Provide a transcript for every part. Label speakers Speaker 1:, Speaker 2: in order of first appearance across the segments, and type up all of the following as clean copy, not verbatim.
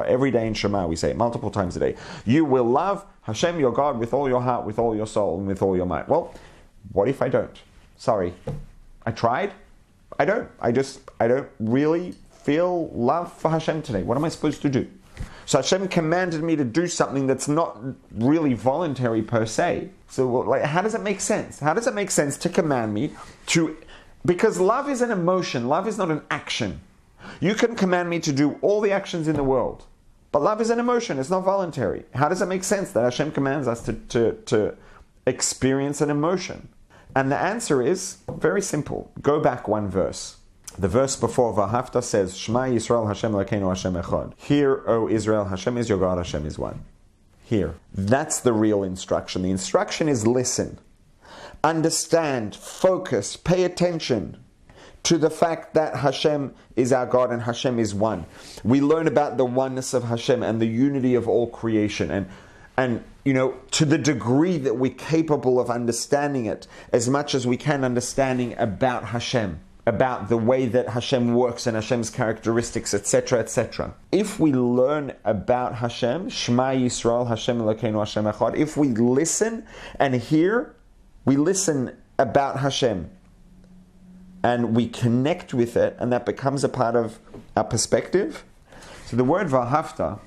Speaker 1: Every day in Shema we say it multiple times a day. You will love Hashem your God with all your heart, with all your soul, and with all your might. Well, what if I don't? Sorry. I tried. I don't really feel love for Hashem today. What am I supposed to do? So Hashem commanded me to do something that's not really voluntary per se. So how does it make sense? How does it make sense to command me to... Because love is an emotion. Love is not an action. You can command me to do all the actions in the world. But love is an emotion. It's not voluntary. How does it make sense that Hashem commands us to experience an emotion? And the answer is very simple. Go back one verse. The verse before V'ahavta says, Shema Yisrael Hashem Elokeinu Hashem Echad. Hear, O Israel, Hashem is your God, Hashem is one. Hear. That's the real instruction. The instruction is listen. Understand, focus, pay attention to the fact that Hashem is our God and Hashem is one. We learn about the oneness of Hashem and the unity of all creation. And to the degree that we're capable of understanding it, as much as we can understanding about Hashem, about the way that Hashem works and Hashem's characteristics, etc., etc. If we learn about Hashem, Shema Yisrael, Hashem Elokeinu Hashem Echad, if we listen and hear, we listen about Hashem, and we connect with it, and that becomes a part of our perspective. So the word V'ahavta,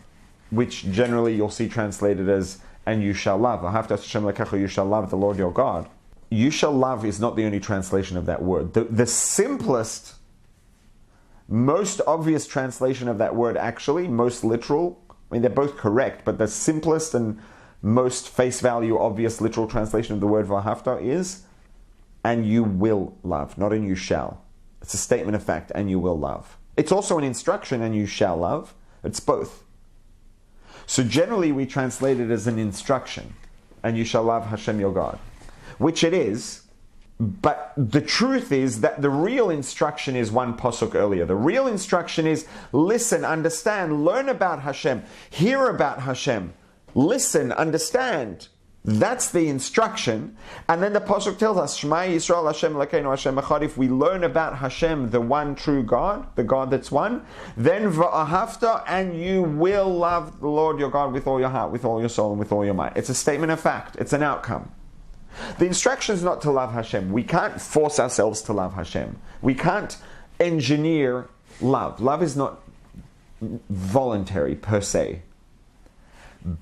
Speaker 1: which generally you'll see translated as, and you shall love, V'ahavta Hashem Elokecha, you shall love the Lord your God. You shall love is not the only translation of that word. The simplest, most obvious translation of that word, actually, most literal, I mean, they're both correct, but the simplest and most face value, obvious, literal translation of the word V'ahavta is, and you will love, not and you shall. It's a statement of fact, and you will love. It's also an instruction, and you shall love. It's both. So generally we translate it as an instruction, and you shall love Hashem your God. Which it is, but the truth is that the real instruction is one pasuk earlier. The real instruction is listen, understand, learn about Hashem, hear about Hashem, listen, understand. That's the instruction. And then the pasuk tells us, Shema Yisrael Hashem Elokeinu Hashem Echad. If we learn about Hashem, the one true God, the God that's one, then V'ahavta, and you will love the Lord your God with all your heart, with all your soul, and with all your might. It's a statement of fact. It's an outcome. The instruction is not to love Hashem. We can't force ourselves to love Hashem. We can't engineer love. Love is not voluntary per se.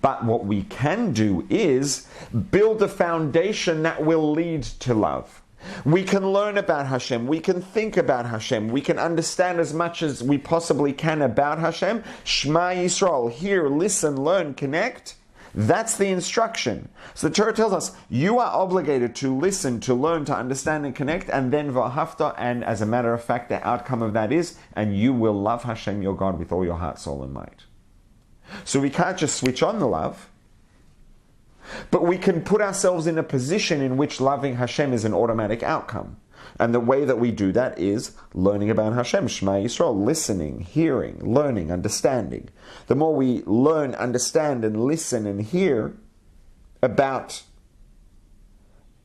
Speaker 1: But what we can do is build a foundation that will lead to love. We can learn about Hashem. We can think about Hashem. We can understand as much as we possibly can about Hashem. Shema Yisrael. Hear, listen, learn, connect. That's the instruction. So the Torah tells us, you are obligated to listen, to learn, to understand and connect, and then V'ahavta, and as a matter of fact, the outcome of that is, and you will love Hashem your God with all your heart, soul, and might. So we can't just switch on the love, but we can put ourselves in a position in which loving Hashem is an automatic outcome. And the way that we do that is learning about Hashem, Shema Yisrael, listening, hearing, learning, understanding. The more we learn, understand, and listen and hear about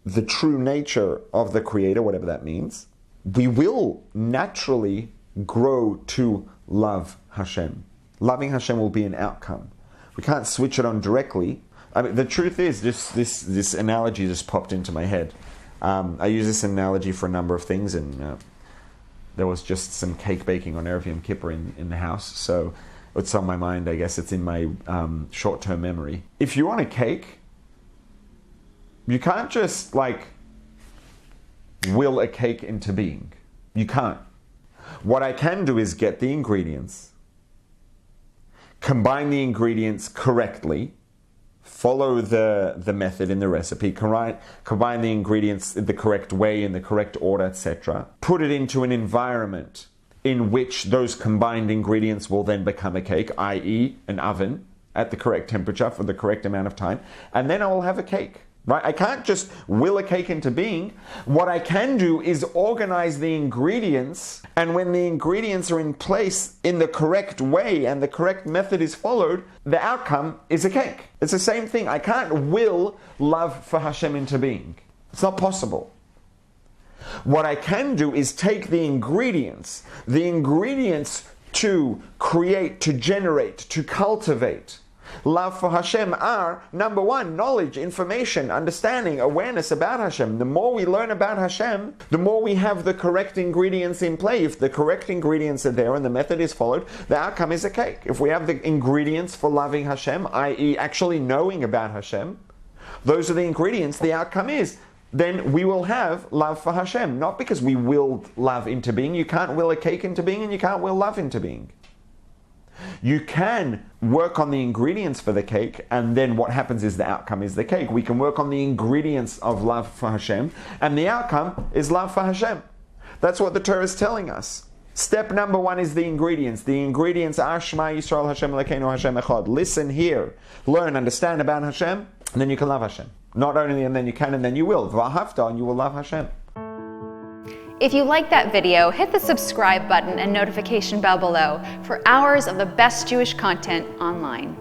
Speaker 1: the true nature of the Creator, whatever that means, we will naturally grow to love Hashem. Loving Hashem will be an outcome. We can't switch it on directly. I mean, the truth is, this analogy just popped into my head. I use this analogy for a number of things, and there was just some cake baking on Erev Yom Kippur in the house, so it's on my mind. I guess it's in my short-term memory. If you want a cake, you can't just will a cake into being. You can't. What I can do is get the ingredients, combine the ingredients correctly, follow the method in the recipe, combine the ingredients in the correct way, in the correct order, etc. Put it into an environment in which those combined ingredients will then become a cake, i.e. an oven at the correct temperature for the correct amount of time, and then I will have a cake. Right? I can't just will a cake into being. What I can do is organize the ingredients, and when the ingredients are in place in the correct way and the correct method is followed, the outcome is a cake. It's the same thing. I can't will love for Hashem into being. It's not possible. What I can do is take the ingredients to create, to generate, to cultivate love for Hashem are, number one, knowledge, information, understanding, awareness about Hashem. The more we learn about Hashem, the more we have the correct ingredients in play. If the correct ingredients are there and the method is followed, the outcome is a cake. If we have the ingredients for loving Hashem, i.e. actually knowing about Hashem, those are the ingredients, the outcome is, then we will have love for Hashem. Not because we willed love into being. You can't will a cake into being and you can't will love into being. You can work on the ingredients for the cake, and then what happens is the outcome is the cake. We can work on the ingredients of love for Hashem, and the outcome is love for Hashem. That's what the Torah is telling us. Step number one is the ingredients. The ingredients are Shema Yisrael Hashem Elokeinu Hashem Echad. Listen, hear, learn, understand about Hashem, and then you can love Hashem. Not only and then you can, and then you will. V'ahavta, and you will love Hashem.
Speaker 2: If you like that video, hit the subscribe button and notification bell below for hours of the best Jewish content online.